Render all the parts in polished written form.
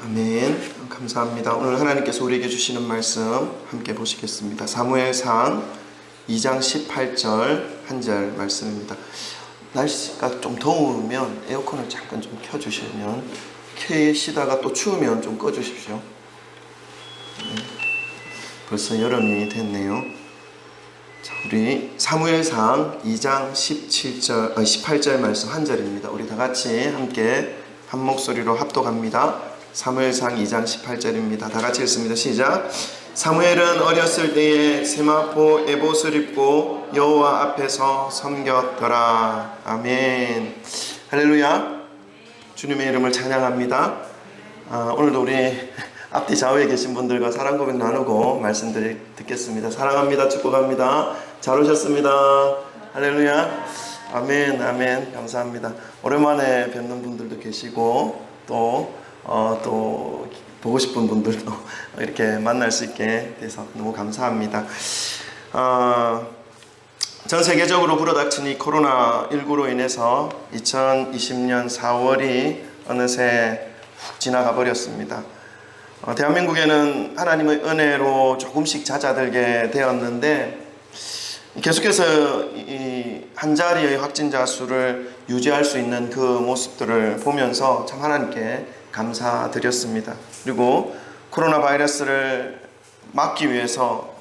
아멘. 감사합니다. 오늘 하나님께서 우리에게 주시는 말씀 함께 보시겠습니다. 사무엘상 2장 18절 한 절 말씀입니다. 날씨가 좀 더우면 에어컨을 잠깐 좀 켜주시면, 켜시다가 또 추우면 좀 꺼주십시오. 벌써 여름이 됐네요. 자, 우리 사무엘상 2장 18절 말씀 한 절입니다. 우리 다 같이 함께 한 목소리로 합독합니다. 사무엘상 2장 18절입니다. 다 같이 읽습니다. 시작. 사무엘은 어렸을 때에 세마포 에봇을 입고 여호와 앞에서 섬겼더라. 아멘. 할렐루야. 주님의 이름을 찬양합니다. 오늘도 우리 앞뒤 좌우에 계신 분들과 사랑 고백 나누고 말씀들 듣겠습니다. 사랑합니다. 축복합니다. 잘 오셨습니다. 할렐루야. 아멘. 아멘. 감사합니다. 오랜만에 뵙는 분들도 계시고 또 보고 싶은 분들도 이렇게 만날 수 있게 돼서 너무 감사합니다. 전 세계적으로 불어닥친 이 코로나19로 인해서 2020년 4월이 어느새 훅 지나가 버렸습니다. 대한민국에는 하나님의 은혜로 조금씩 잦아들게 되었는데, 계속해서 이 한 자리의 확진자 수를 유지할 수 있는 그 모습들을 보면서 참 하나님께 감사드렸습니다. 그리고 코로나 바이러스를 막기 위해서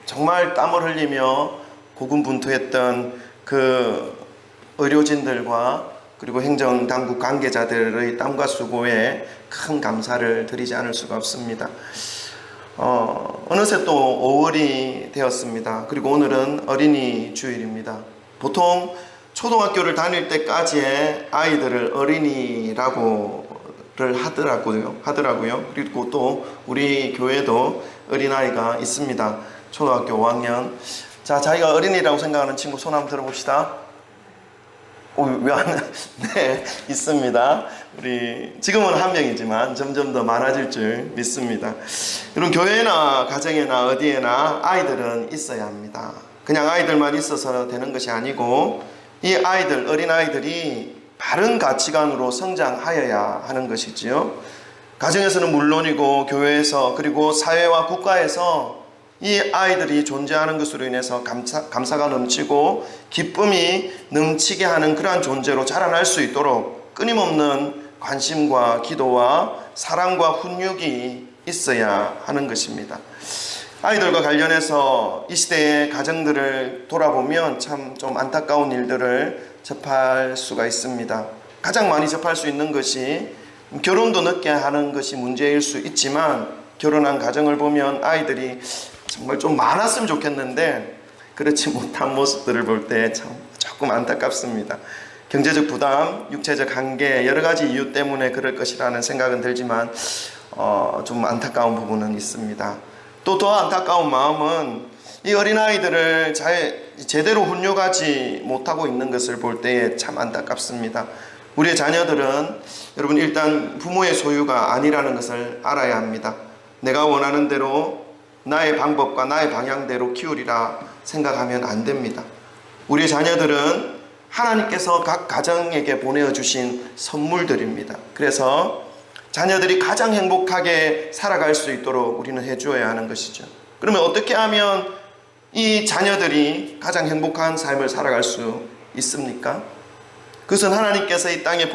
정말 땀을 흘리며 고군분투했던 그 의료진들과 그리고 행정당국 관계자들의 땀과 수고에 큰 감사를 드리지 않을 수가 없습니다. 어느새 또 5월이 되었습니다. 그리고 오늘은 어린이 주일입니다. 보통 초등학교를 다닐 때까지의 아이들을 어린이라고 하더라고요. 그리고 또 우리 교회도 어린아이가 있습니다. 초등학교 5학년. 자, 자기가 어린이라고 생각하는 친구 손 한번 들어봅시다. 왜 안? 네, 있습니다. 우리 지금은 한 명이지만 점점 더 많아질 줄 믿습니다. 여러분, 교회나 가정이나 어디에나 아이들은 있어야 합니다. 그냥 아이들만 있어서 되는 것이 아니고, 이 아이들, 어린아이들이 바른 가치관으로 성장하여야 하는 것이지요. 가정에서는 물론이고 교회에서 그리고 사회와 국가에서 이 아이들이 존재하는 것으로 인해서 감사가 넘치고 기쁨이 넘치게 하는 그러한 존재로 자라날 수 있도록 끊임없는 관심과 기도와 사랑과 훈육이 있어야 하는 것입니다. 아이들과 관련해서 이 시대의 가정들을 돌아보면 참 좀 안타까운 일들을 접할 수가 있습니다. 가장 많이 접할 수 있는 것이 결혼도 늦게 하는 것이 문제일 수 있지만, 결혼한 가정을 보면 아이들이 정말 좀 많았으면 좋겠는데 그렇지 못한 모습들을 볼 때 참 조금 안타깝습니다. 경제적 부담, 육체적 한계, 여러 가지 이유 때문에 그럴 것이라는 생각은 들지만 좀 안타까운 부분은 있습니다. 또 더 안타까운 마음은 이 어린아이들을 제대로 훈육하지 못하고 있는 것을 볼 때에 참 안타깝습니다. 우리의 자녀들은 여러분 일단 부모의 소유가 아니라는 것을 알아야 합니다. 내가 원하는 대로 나의 방법과 나의 방향대로 키우리라 생각하면 안 됩니다. 우리의 자녀들은 하나님께서 각 가정에게 보내주신 선물들입니다. 그래서 자녀들이 가장 행복하게 살아갈 수 있도록 우리는 해주어야 하는 것이죠. 그러면 어떻게 하면 이 자녀들이 가장 행복한 삶을 살아갈 수 있습니까? 그것은 하나님께서 이 땅에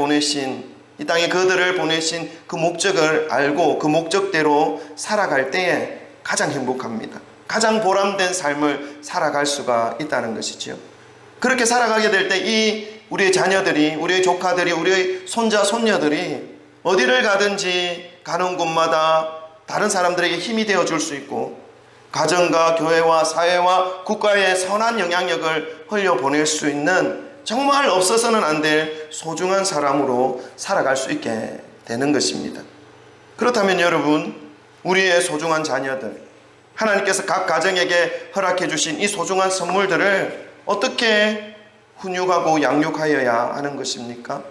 그들을 보내신 그 목적을 알고 그 목적대로 살아갈 때에 가장 행복합니다. 가장 보람된 삶을 살아갈 수가 있다는 것이지요. 그렇게 살아가게 될 때 우리의 자녀들이, 우리의 조카들이, 우리의 손자, 손녀들이 어디를 가든지 가는 곳마다 다른 사람들에게 힘이 되어줄 수 있고, 가정과 교회와 사회와 국가에 선한 영향력을 흘려보낼 수 있는 정말 없어서는 안 될 소중한 사람으로 살아갈 수 있게 되는 것입니다. 그렇다면 여러분, 우리의 소중한 자녀들, 하나님께서 각 가정에게 허락해 주신 이 소중한 선물들을 어떻게 훈육하고 양육하여야 하는 것입니까?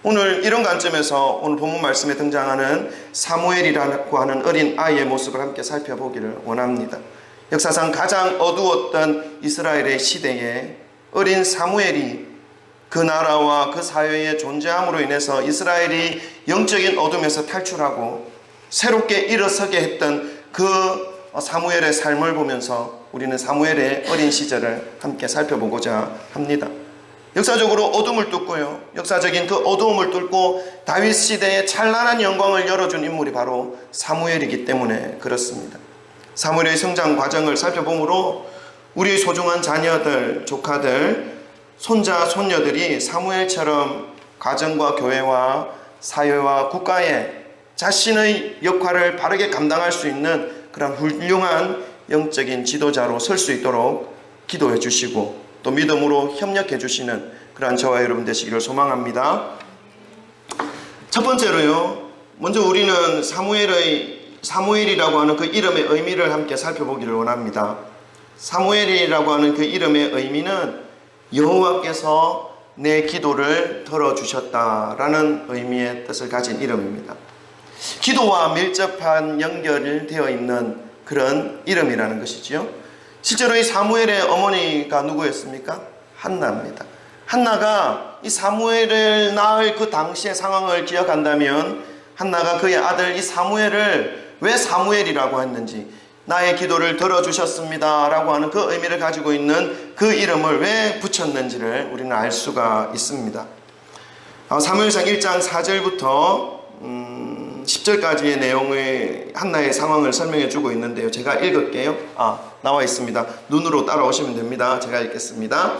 오늘 이런 관점에서 오늘 본문 말씀에 등장하는 사무엘이라고 하는 어린 아이의 모습을 함께 살펴보기를 원합니다. 역사상 가장 어두웠던 이스라엘의 시대에 어린 사무엘이 그 나라와 그 사회의 존재함으로 인해서 이스라엘이 영적인 어둠에서 탈출하고 새롭게 일어서게 했던 그 사무엘의 삶을 보면서 우리는 사무엘의 어린 시절을 함께 살펴보고자 합니다. 역사적으로 어둠을 뚫고요, 역사적인 그 어두움을 뚫고 다윗 시대의 찬란한 영광을 열어준 인물이 바로 사무엘이기 때문에 그렇습니다. 사무엘의 성장 과정을 살펴보므로 우리 소중한 자녀들, 조카들, 손자, 손녀들이 사무엘처럼 가정과 교회와 사회와 국가에 자신의 역할을 바르게 감당할 수 있는 그런 훌륭한 영적인 지도자로 설 수 있도록 기도해 주시고 또 믿음으로 협력해 주시는 그러한 저와 여러분 되시기를 소망합니다. 첫 번째로요, 먼저 우리는 사무엘이라고 하는 그 이름의 의미를 함께 살펴보기를 원합니다. 사무엘이라고 하는 그 이름의 의미는 여호와께서 내 기도를 들어주셨다라는 의미의 뜻을 가진 이름입니다. 기도와 밀접한 연결되어 있는 그런 이름이라는 것이지요. 실제로 이 사무엘의 어머니가 누구였습니까? 한나입니다. 한나가 이 사무엘을 낳을 그 당시의 상황을 기억한다면 한나가 그의 아들 이 사무엘을 왜 사무엘이라고 했는지, 나의 기도를 들어주셨습니다 라고 하는 그 의미를 가지고 있는 그 이름을 왜 붙였는지를 우리는 알 수가 있습니다. 사무엘상 1장 4절부터 10절까지의 내용의 한나의 상황을 설명해 주고 있는데요. 제가 읽을게요. 나와 있습니다. 눈으로 따라오시면 됩니다. 제가 읽겠습니다.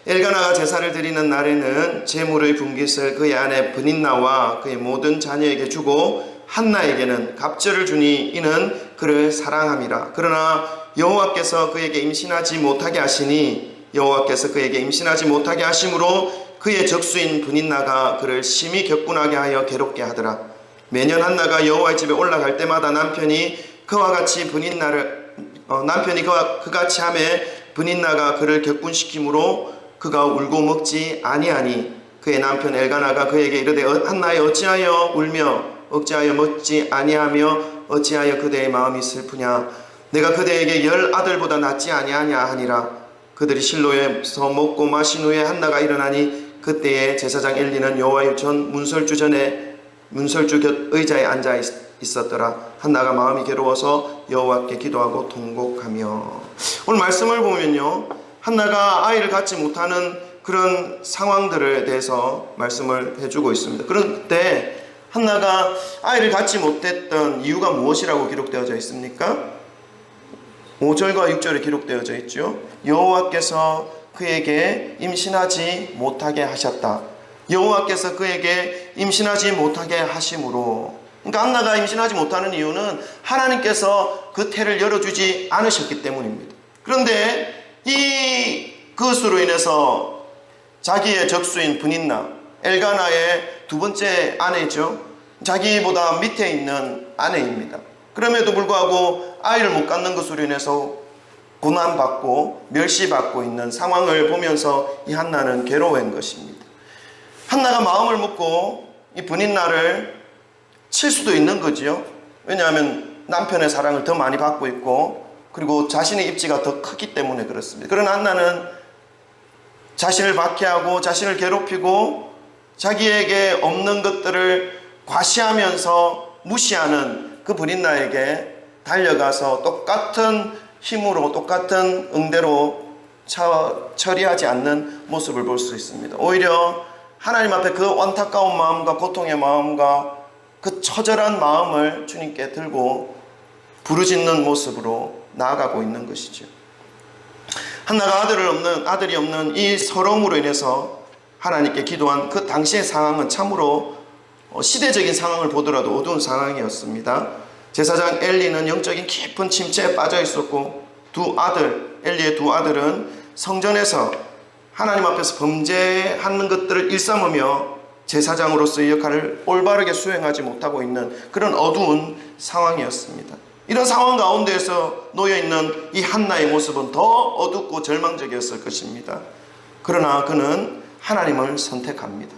엘가나가 제사를 드리는 날에는 제물의 분깃을 그의 아내 브닌나와 그의 모든 자녀에게 주고 한나에게는 갑절을 주니 이는 그를 사랑함이라. 그러나 여호와께서 그에게 임신하지 못하게 하시니 여호와께서 그에게 임신하지 못하게 하심으로 그의 적수인 브닌나가 그를 심히 격분하게 하여 괴롭게 하더라. 매년 한나가 여호와의 집에 올라갈 때마다 남편이 그같이 하매 브닌나가 그를 격분시키므로 그가 울고 먹지 아니하니 그의 남편 엘가나가 그에게 이르되 한나여 어찌하여 울며 어찌하여 먹지 아니하며 어찌하여 그대의 마음이 슬프냐. 내가 그대에게 10 아들보다 낫지 아니하냐 하니라. 그들이 실로에서 먹고 마신 후에 한나가 일어나니 그때에 제사장 엘리는 여호와의 전 문설주 곁 의자에 앉아 있었더라. 한나가 마음이 괴로워서 여호와께 기도하고 통곡하며. 오늘 말씀을 보면요, 한나가 아이를 갖지 못하는 그런 상황들에 대해서 말씀을 해주고 있습니다. 그런데 한나가 아이를 갖지 못했던 이유가 무엇이라고 기록되어져 있습니까? 5절과 6절에 기록되어져 있죠. 여호와께서 그에게 임신하지 못하게 하셨다. 여호와께서 그에게 임신하지 못하게 하심으로. 그러니까 한나가 임신하지 못하는 이유는 하나님께서 그 태를 열어주지 않으셨기 때문입니다. 그런데 그것으로 인해서 자기의 적수인 브닌나, 엘가나의 두 번째 아내죠. 자기보다 밑에 있는 아내입니다. 그럼에도 불구하고 아이를 못 갖는 것으로 인해서 고난받고 멸시받고 있는 상황을 보면서 이 한나는 괴로워한 것입니다. 한나가 마음을 먹고 이 브닌나를 칠 수도 있는 거지요. 왜냐하면 남편의 사랑을 더 많이 받고 있고 그리고 자신의 입지가 더 크기 때문에 그렇습니다. 그러나 한나는 자신을 박해하고 자신을 괴롭히고 자기에게 없는 것들을 과시하면서 무시하는 그 브닌나에게 달려가서 똑같은 힘으로 똑같은 응대로 처리하지 않는 모습을 볼 수 있습니다. 오히려 하나님 앞에 그 안타까운 마음과 고통의 마음과 그 처절한 마음을 주님께 들고 부르짖는 모습으로 나아가고 있는 것이죠. 한나가 아들이 없는 이 서러움으로 인해서 하나님께 기도한 그 당시의 상황은 참으로 시대적인 상황을 보더라도 어두운 상황이었습니다. 제사장 엘리는 영적인 깊은 침체에 빠져 있었고 엘리의 두 아들은 성전에서 하나님 앞에서 범죄하는 것들을 일삼으며 제사장으로서의 역할을 올바르게 수행하지 못하고 있는 그런 어두운 상황이었습니다. 이런 상황 가운데에서 놓여있는 이 한나의 모습은 더 어둡고 절망적이었을 것입니다. 그러나 그는 하나님을 선택합니다.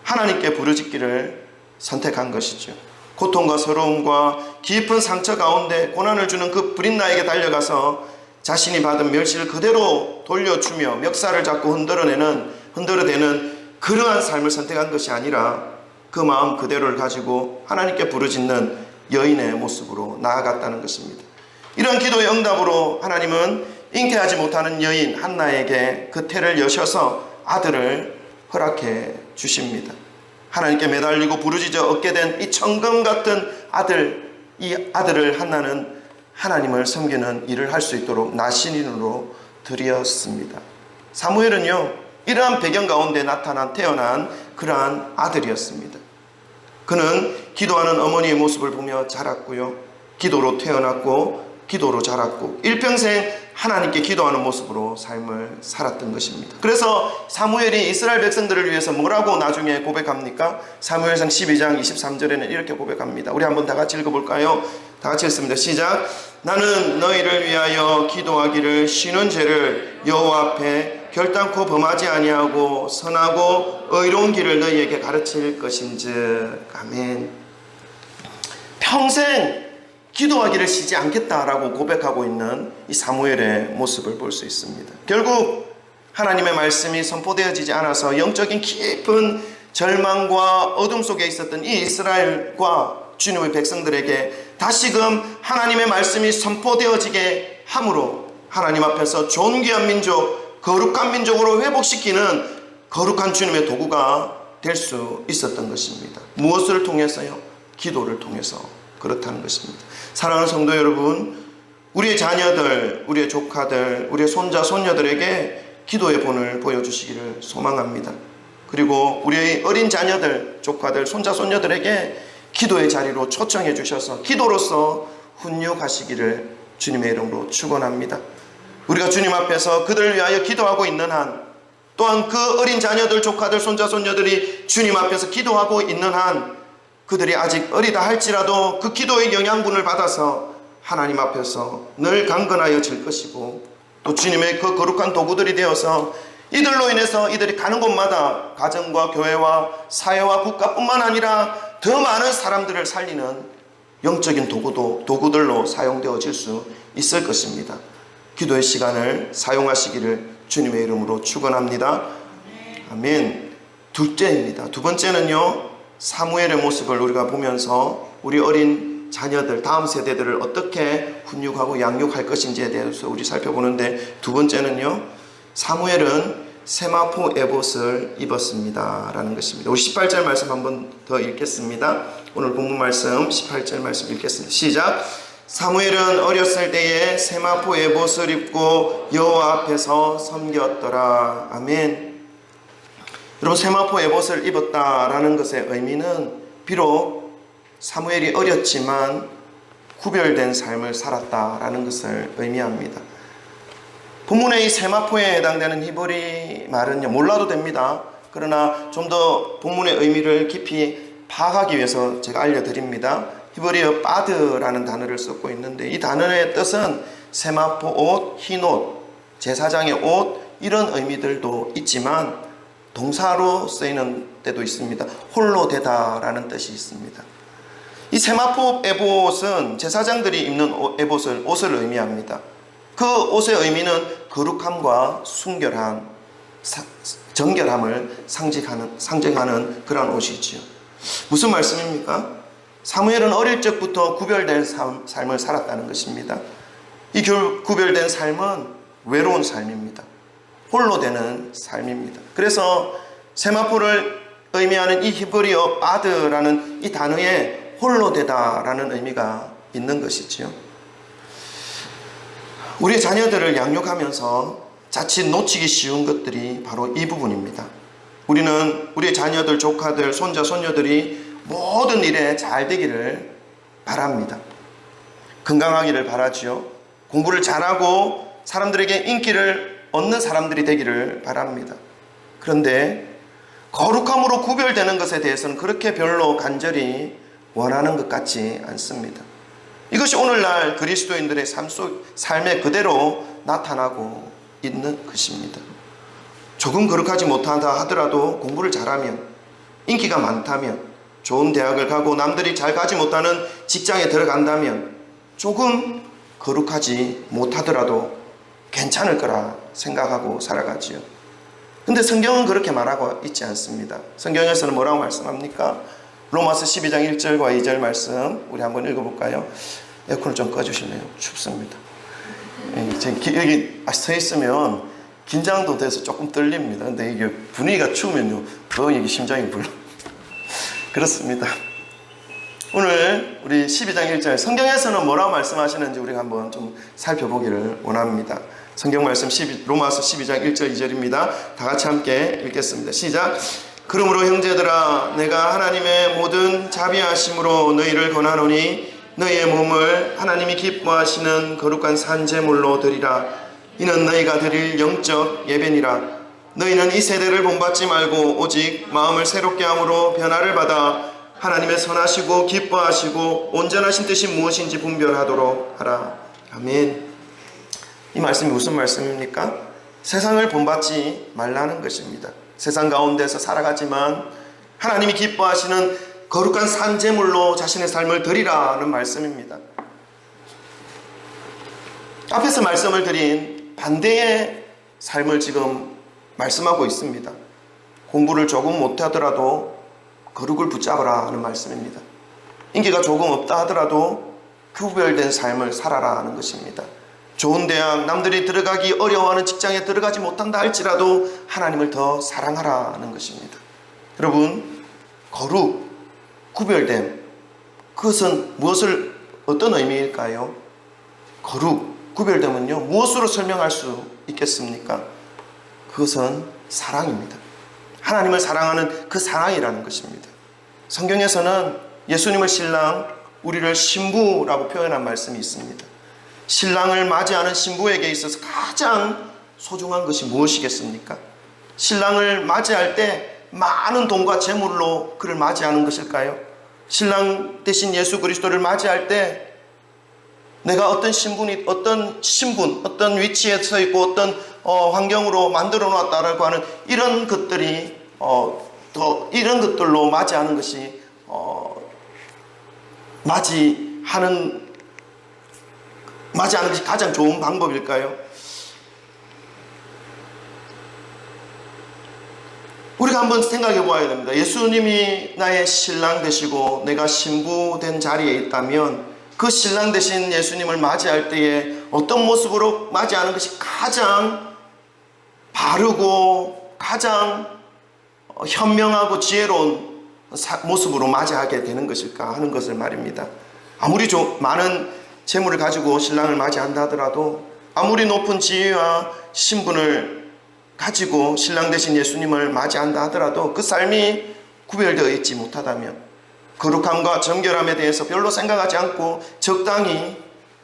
하나님께 부르짖기를 선택한 것이죠. 고통과 서러움과 깊은 상처 가운데 고난을 주는 그 브릿나에게 달려가서 자신이 받은 멸시를 그대로 돌려주며 멱살을 잡고 흔들어대는 그러한 삶을 선택한 것이 아니라 그 마음 그대로를 가지고 하나님께 부르짖는 여인의 모습으로 나아갔다는 것입니다. 이런 기도의 응답으로 하나님은 잉태하지 못하는 여인 한나에게 그 태를 여셔서 아들을 허락해 주십니다. 하나님께 매달리고 부르짖어 얻게 된 이 천금 같은 아들, 이 아들을 한나는 하나님을 섬기는 일을 할 수 있도록 나신인으로 드렸습니다. 사무엘은요, 이러한 배경 가운데 태어난 그러한 아들이었습니다. 그는 기도하는 어머니의 모습을 보며 자랐고요, 기도로 태어났고 기도로 자랐고 일평생 하나님께 기도하는 모습으로 삶을 살았던 것입니다. 그래서 사무엘이 이스라엘 백성들을 위해서 뭐라고 나중에 고백합니까? 사무엘상 12장 23절에는 이렇게 고백합니다. 우리 한번 다 같이 읽어볼까요? 다 같이 읽습니다. 시작. 나는 너희를 위하여 기도하기를 쉬는 죄를 여호와 앞에 결단코 범하지 아니하고 선하고 의로운 길을 너희에게 가르칠 것인즉. 아멘. 평생 기도하기를 쉬지 않겠다라고 고백하고 있는 이 사무엘의 모습을 볼 수 있습니다. 결국 하나님의 말씀이 선포되어지지 않아서 영적인 깊은 절망과 어둠 속에 있었던 이 이스라엘과 주님의 백성들에게 다시금 하나님의 말씀이 선포되어지게 함으로 하나님 앞에서 존귀한 민족, 거룩한 민족으로 회복시키는 거룩한 주님의 도구가 될 수 있었던 것입니다. 무엇을 통해서요? 기도를 통해서 그렇다는 것입니다. 사랑하는 성도 여러분, 우리의 자녀들, 우리의 조카들, 우리의 손자, 손녀들에게 기도의 본을 보여주시기를 소망합니다. 그리고 우리의 어린 자녀들, 조카들, 손자, 손녀들에게 기도의 자리로 초청해 주셔서 기도로서 훈육하시기를 주님의 이름으로 축원합니다. 우리가 주님 앞에서 그들을 위하여 기도하고 있는 한, 또한 그 어린 자녀들, 조카들, 손자, 손녀들이 주님 앞에서 기도하고 있는 한, 그들이 아직 어리다 할지라도 그 기도의 영양분을 받아서 하나님 앞에서 늘 강건하여질 것이고, 또 주님의 그 거룩한 도구들이 되어서 이들로 인해서 이들이 가는 곳마다 가정과 교회와 사회와 국가뿐만 아니라 더 많은 사람들을 살리는 영적인 도구들로 사용되어질 수 있을 것입니다. 기도의 시간을 사용하시기를 주님의 이름으로 축원합니다. 아멘. 둘째입니다. 두 번째는요, 사무엘의 모습을 우리가 보면서 우리 어린 자녀들, 다음 세대들을 어떻게 훈육하고 양육할 것인지에 대해서 우리 살펴보는데, 두 번째는요, 사무엘은 세마포 에봇을 입었습니다 라는 것입니다. 우리 18절 말씀 한번 더 읽겠습니다. 오늘 본문 말씀 18절 말씀 읽겠습니다. 시작. 사무엘은 어렸을 때에 세마포 에봇을 입고 여호와 앞에서 섬겼더라. 아멘. 여러분, 세마포 에봇을 입었다라는 것의 의미는 비록 사무엘이 어렸지만 구별된 삶을 살았다라는 것을 의미합니다. 본문의 이 세마포에 해당되는 히브리 말은요, 몰라도 됩니다. 그러나 좀 더 본문의 의미를 깊이 파악하기 위해서 제가 알려드립니다. 히브리어 바드라는 단어를 쓰고 있는데, 이 단어의 뜻은 세마포 옷, 흰 옷, 제사장의 옷, 이런 의미들도 있지만 동사로 쓰이는 때도 있습니다. 홀로 되다라는 뜻이 있습니다. 이 세마포 에봇은 제사장들이 입는 옷을 의미합니다. 그 옷의 의미는 거룩함과 순결함, 정결함을 상징하는 그런 옷이지요. 무슨 말씀입니까? 사무엘은 어릴 적부터 구별된 삶을 살았다는 것입니다. 이 구별된 삶은 외로운 삶입니다. 홀로 되는 삶입니다. 그래서 세마포를 의미하는 이 히브리어 바드라는 이 단어에 홀로 되다라는 의미가 있는 것이지요. 우리 자녀들을 양육하면서 자칫 놓치기 쉬운 것들이 바로 이 부분입니다. 우리는 우리 자녀들, 조카들, 손자, 손녀들이 모든 일에 잘 되기를 바랍니다. 건강하기를 바라지요. 공부를 잘하고 사람들에게 인기를 얻는 사람들이 되기를 바랍니다. 그런데 거룩함으로 구별되는 것에 대해서는 그렇게 별로 간절히 원하는 것 같지 않습니다. 이것이 오늘날 그리스도인들의 삶에 그대로 나타나고 있는 것입니다. 조금 거룩하지 못하다 하더라도 공부를 잘하면, 인기가 많다면, 좋은 대학을 가고 남들이 잘 가지 못하는 직장에 들어간다면 조금 거룩하지 못하더라도 괜찮을 거라 생각하고 살아가지요. 근데 성경은 그렇게 말하고 있지 않습니다. 성경에서는 뭐라고 말씀합니까? 로마서 12장 1절과 2절 말씀 우리 한번 읽어볼까요? 에어컨을 좀 꺼주실래요? 춥습니다. 여기 서 있으면 긴장도 돼서 조금 떨립니다. 근데 이게 분위기가 추우면요, 더 이게 심장이 불러. 그렇습니다. 오늘 우리 12장 1절 성경에서는 뭐라고 말씀하시는지 우리가 한번 좀 살펴보기를 원합니다. 성경 말씀 로마서 12장 1절 2절입니다. 다 같이 함께 읽겠습니다. 시작. 그러므로 형제들아 내가 하나님의 모든 자비하심으로 너희를 권하노니 너희의 몸을 하나님이 기뻐하시는 거룩한 산제물로 드리라. 이는 너희가 드릴 영적 예배니라. 너희는 이 세대를 본받지 말고 오직 마음을 새롭게 함으로 변화를 받아 하나님의 선하시고 기뻐하시고 온전하신 뜻이 무엇인지 분별하도록 하라. 아멘. 이 말씀이 무슨 말씀입니까? 세상을 본받지 말라는 것입니다. 세상 가운데서 살아가지만 하나님이 기뻐하시는 거룩한 산제물로 자신의 삶을 드리라는 말씀입니다. 앞에서 말씀을 드린 반대의 삶을 지금 말씀하고 있습니다. 공부를 조금 못하더라도 거룩을 붙잡으라 하는 말씀입니다. 인기가 조금 없다 하더라도 구별된 삶을 살아라 하는 것입니다. 좋은 대학, 남들이 들어가기 어려워하는 직장에 들어가지 못한다 할지라도 하나님을 더 사랑하라 하는 것입니다. 여러분, 거룩, 구별됨, 그것은 어떤 의미일까요? 거룩, 구별됨은요, 무엇으로 설명할 수 있겠습니까? 그것은 사랑입니다. 하나님을 사랑하는 그 사랑이라는 것입니다. 성경에서는 예수님을 신랑, 우리를 신부라고 표현한 말씀이 있습니다. 신랑을 맞이하는 신부에게 있어서 가장 소중한 것이 무엇이겠습니까? 신랑을 맞이할 때 많은 돈과 재물로 그를 맞이하는 것일까요? 신랑 대신 예수 그리스도를 맞이할 때 내가 어떤 신분, 어떤 위치에 서 있고 어떤 환경으로 만들어 놨다라고 하는 이런 것들이 이런 것들로 맞이하는 것이 맞이하는 것이 가장 좋은 방법일까요? 우리가 한번 생각해 보아야 됩니다. 예수님이 나의 신랑 되시고 내가 신부 된 자리에 있다면 그 신랑 되신 예수님을 맞이할 때에 어떤 모습으로 맞이하는 것이 가장 바르고 가장 현명하고 지혜로운 모습으로 맞이하게 되는 것일까 하는 것을 말입니다. 아무리 많은 재물을 가지고 신랑을 맞이한다 하더라도, 아무리 높은 지위와 신분을 가지고 신랑 되신 예수님을 맞이한다 하더라도 그 삶이 구별되어 있지 못하다면, 거룩함과 정결함에 대해서 별로 생각하지 않고 적당히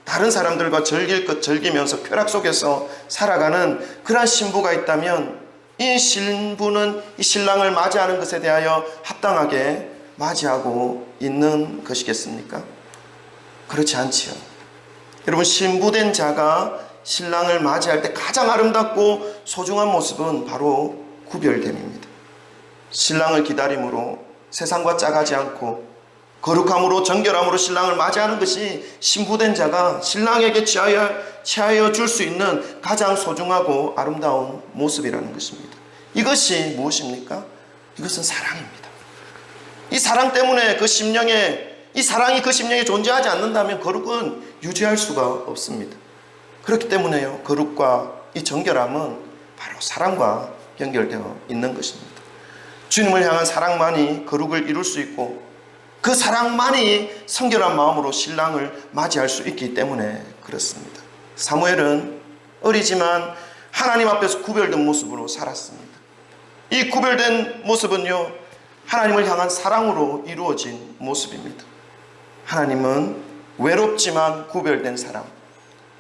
다른 사람들과 즐길 것 즐기면서 쾌락 속에서 살아가는 그러한 신부가 있다면, 이 신부는 이 신랑을 맞이하는 것에 대하여 합당하게 맞이하고 있는 것이겠습니까? 그렇지 않지요. 여러분, 신부된 자가 신랑을 맞이할 때 가장 아름답고 소중한 모습은 바로 구별됨입니다. 신랑을 기다림으로 세상과 짜가지 않고 거룩함으로 정결함으로 신랑을 맞이하는 것이 신부된 자가 신랑에게 취하여 줄 수 있는 가장 소중하고 아름다운 모습이라는 것입니다. 이것이 무엇입니까? 이것은 사랑입니다. 이 사랑 때문에 이 사랑이 그 심령에 존재하지 않는다면 거룩은 유지할 수가 없습니다. 그렇기 때문에요, 거룩과 이 정결함은 바로 사랑과 연결되어 있는 것입니다. 주님을 향한 사랑만이 거룩을 이룰 수 있고, 그 사랑만이 성결한 마음으로 신랑을 맞이할 수 있기 때문에 그렇습니다. 사무엘은 어리지만 하나님 앞에서 구별된 모습으로 살았습니다. 이 구별된 모습은요, 하나님을 향한 사랑으로 이루어진 모습입니다. 하나님은 외롭지만 구별된 사람,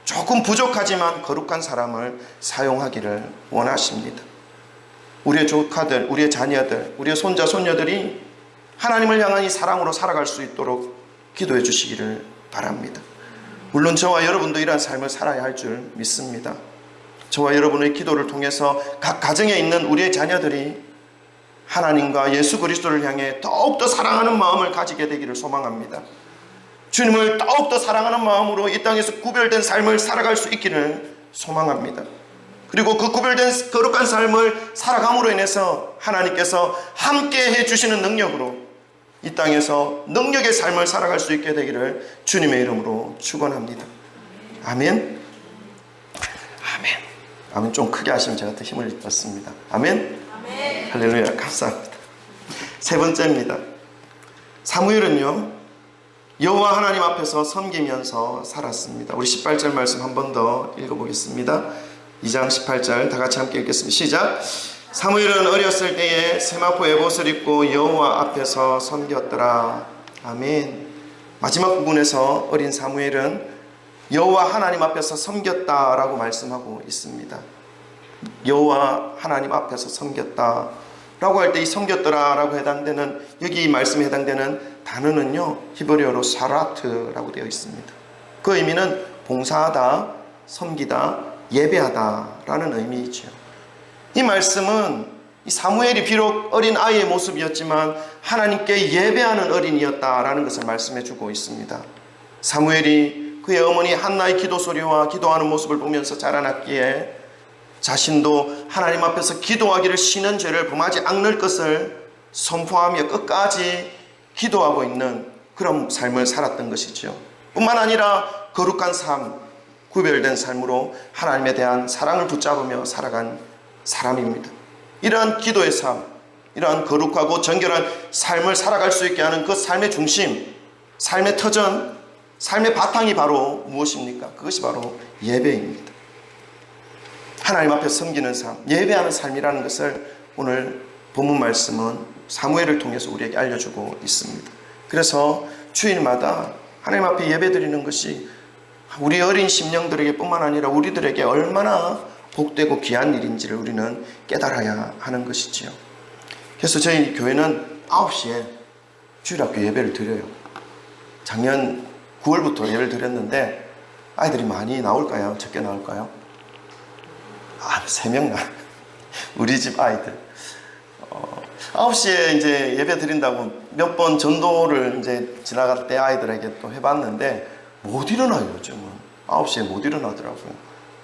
조금 부족하지만 거룩한 사람을 사용하기를 원하십니다. 우리의 조카들, 우리의 자녀들, 우리의 손자, 손녀들이 하나님을 향한 이 사랑으로 살아갈 수 있도록 기도해 주시기를 바랍니다. 물론 저와 여러분도 이러한 삶을 살아야 할 줄 믿습니다. 저와 여러분의 기도를 통해서 각 가정에 있는 우리의 자녀들이 하나님과 예수 그리스도를 향해 더욱더 사랑하는 마음을 가지게 되기를 소망합니다. 주님을 더욱더 사랑하는 마음으로 이 땅에서 구별된 삶을 살아갈 수 있기를 소망합니다. 그리고 그 구별된 거룩한 삶을 살아감으로 인해서 하나님께서 함께 해주시는 능력으로 이 땅에서 능력의 삶을 살아갈 수 있게 되기를 주님의 이름으로 축원합니다. 아멘. 아멘. 아멘. 좀 크게 하시면 제가 더 힘을 얻습니다. 아멘. 아멘. 할렐루야. 감사합니다. 세 번째입니다. 사무엘은요, 여호와 하나님 앞에서 섬기면서 살았습니다. 우리 18절 말씀 한 번 더 읽어보겠습니다. 2장 18절 다 같이 함께 읽겠습니다. 시작. 사무엘은 어렸을 때에 세마포 에봇을 입고 여호와 앞에서 섬겼더라. 아멘. 마지막 부분에서 어린 사무엘은 여호와 하나님 앞에서 섬겼다라고 말씀하고 있습니다. 여호와 하나님 앞에서 섬겼다 라고 할 때 이 섬겼더라라고 해당되는, 여기 이 말씀에 해당되는 단어는요, 히브리어로 사라트라고 되어 있습니다. 그 의미는 봉사하다, 섬기다, 예배하다 라는 의미이죠. 이 말씀은 이 사무엘이 비록 어린 아이의 모습이었지만 하나님께 예배하는 어린이였다라는 것을 말씀해 주고 있습니다. 사무엘이 그의 어머니 한나의 기도 소리와 기도하는 모습을 보면서 자라났기에 자신도 하나님 앞에서 기도하기를 쉬는 죄를 범하지 않을 것을 선포하며 끝까지 기도하고 있는 그런 삶을 살았던 것이죠. 뿐만 아니라 거룩한 삶, 구별된 삶으로 하나님에 대한 사랑을 붙잡으며 살아간 사람입니다. 이러한 기도의 삶, 이러한 거룩하고 정결한 삶을 살아갈 수 있게 하는 그 삶의 중심, 삶의 터전, 삶의 바탕이 바로 무엇입니까? 그것이 바로 예배입니다. 하나님 앞에 섬기는 삶, 예배하는 삶이라는 것을 오늘 본문 말씀은 사무엘을 통해서 우리에게 알려주고 있습니다. 그래서 주일마다 하나님 앞에 예배드리는 것이 우리 어린 심령들에게 뿐만 아니라 우리들에게 얼마나 복되고 귀한 일인지를 우리는 깨달아야 하는 것이지요. 그래서 저희 교회는 9시에 주일학교 예배를 드려요. 작년 9월부터 예배를 드렸는데 아이들이 많이 나올까요? 적게 나올까요? 3명 나. 우리 집 아이들. 9시에 이제 예배 드린다고 몇 번 전도를 이제 지나갈 때 아이들에게 또 해봤는데 못 일어나요, 요즘은. 9시에 못 일어나더라고요.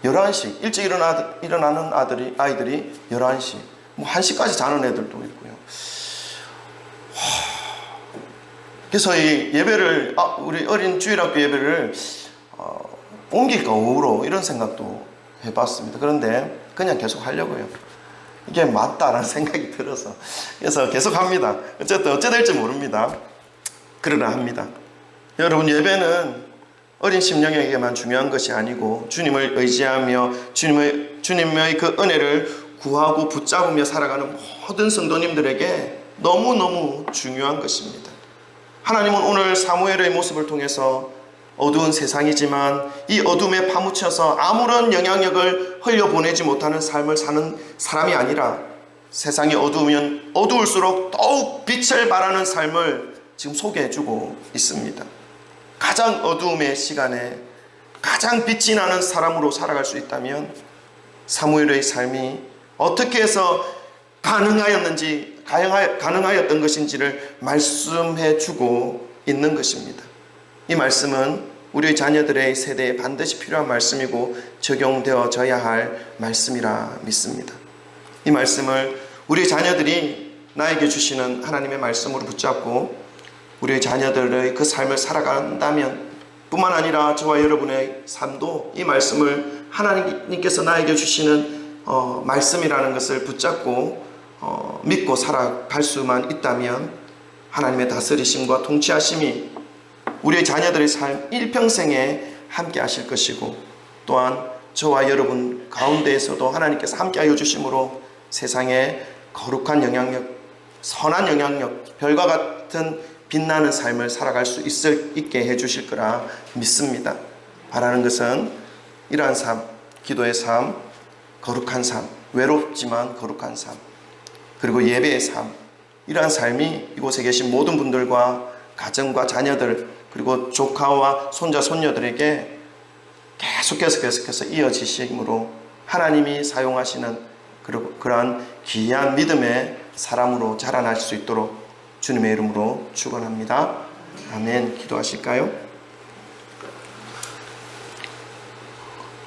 11시, 일찍 일어나는 아이들이 11시, 뭐 1시까지 자는 애들도 있고요. 그래서 이 예배를, 우리 어린 주일학교 예배를 옮길까, 오후로, 이런 생각도 해봤습니다. 그런데 그냥 계속 하려고요. 이게 맞다라는 생각이 들어서. 그래서 계속 합니다. 어쨌든 어찌 될지 모릅니다. 그러나 합니다. 여러분, 예배는 어린 심령에게만 중요한 것이 아니고 주님을 의지하며 주님의 그 은혜를 구하고 붙잡으며 살아가는 모든 성도님들에게 너무너무 중요한 것입니다. 하나님은 오늘 사무엘의 모습을 통해서 어두운 세상이지만 이 어둠에 파묻혀서 아무런 영향력을 흘려보내지 못하는 삶을 사는 사람이 아니라 세상이 어두우면 어두울수록 더욱 빛을 발하는 삶을 지금 소개해주고 있습니다. 가장 어두움의 시간에 가장 빛이 나는 사람으로 살아갈 수 있다면 사무엘의 삶이 어떻게 해서 가능하였던 것인지를 말씀해주고 있는 것입니다. 이 말씀은 우리 자녀들의 세대에 반드시 필요한 말씀이고 적용되어져야 할 말씀이라 믿습니다. 이 말씀을 우리 자녀들이 나에게 주시는 하나님의 말씀으로 붙잡고 우리의 자녀들의 그 삶을 살아간다면 뿐만 아니라 저와 여러분의 삶도 이 말씀을 하나님께서 나에게 주시는 말씀이라는 것을 붙잡고 믿고 살아갈 수만 있다면 하나님의 다스리심과 통치하심이 우리의 자녀들의 삶 일평생에 함께 하실 것이고 또한 저와 여러분 가운데에서도 하나님께서 함께 하여 주심으로 세상에 거룩한 영향력, 선한 영향력, 별과 같은 빛나는 삶을 살아갈 수 있게 해주실 거라 믿습니다. 바라는 것은 이러한 삶, 기도의 삶, 거룩한 삶, 외롭지만 거룩한 삶, 그리고 예배의 삶, 이러한 삶이 이곳에 계신 모든 분들과 가정과 자녀들 그리고 조카와 손자 손녀들에게 계속해서 이어지심으로 하나님이 사용하시는 그러한 귀한 믿음의 사람으로 자라날 수 있도록 주님의 이름으로 축원합니다. 아멘. 기도하실까요?